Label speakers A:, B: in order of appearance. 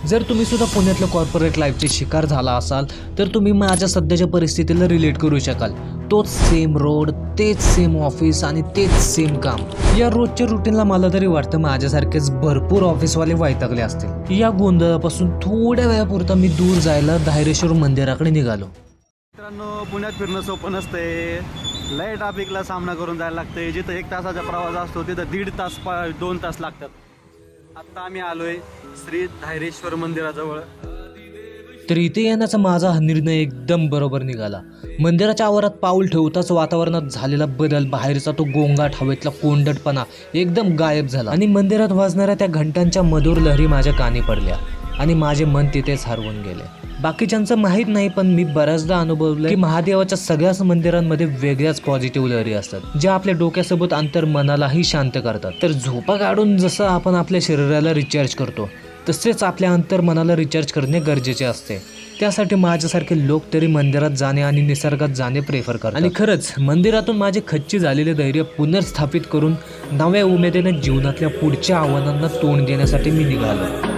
A: जर तुम्ही सुद्धा पुण्यातल्या कॉर्पोरेट लाईफचे शिकार झाला असाल तर तुम्ही माझ्या सध्याच्या परिस्थितीला रिलेट करू शकाल। तोच सेम रोड, तेच सेम ऑफिस आणि तेच सेम काम। या रोजच्या रुटीनला मला तरी वाटतं माझ्यासारखेच भरपूर ऑफिसवाले वैतागले असतील। या गोंधळापासून थोड्या वेळापुरता मी दूर जायला धायरेश्वर मंदिराकडे निघालो।
B: मित्रांनो, पुण्यात फिरणं सोपं नसतंय। लय ट्रॅफिकला सामना करून जायला लागतंय। जिथं 1 तासाचा प्रवास असतो तिथं 1.5 तास 2 तास लागतात। आता आम्ही आलोय श्री धायरेश्वर मंदिराजवळ।
A: तर इथे येण्याचा माझा हा निर्णय एकदम बरोबर निघाला। मंदिराच्या आवारात पाऊल ठेवताच वातावरणात झालेला बदल, बाहेरचा तो गोंगाट, हवेतला कोंडटपणा एकदम गायब झाला आणि मंदिरात वाजणाऱ्या त्या घंटांच्या मधुर लहरी माझ्या कानी पडल्या आणि माझे मन तिथेच हरवून गेले। बाकीच्यांचं माहीत नाही, पण मी बऱ्याचदा अनुभवलं की महादेवाच्या सगळ्याच मंदिरांमध्ये वेगळ्याच पॉझिटिव्ह लहरी असतात ज्या आपल्या डोक्यासोबत अंतर मनालाही शांत करतात। तर झोपा काढून जसं आपण आपल्या शरीराला रिचार्ज करतो तसेच आपल्या अंतर मनाला रिचार्ज करणे गरजेचे असते। त्यासाठी माझ्यासारखे लोक तरी मंदिरात जाणे आणि निसर्गात जाणे प्रेफर करतात। आणि खरंच मंदिरातून माझे खच्ची झालेले धैर्य पुनर्स्थापित करून नव्या उमेदीने जीवनातल्या पुढच्या आव्हानांना तोंड देण्यासाठी मी निघालो।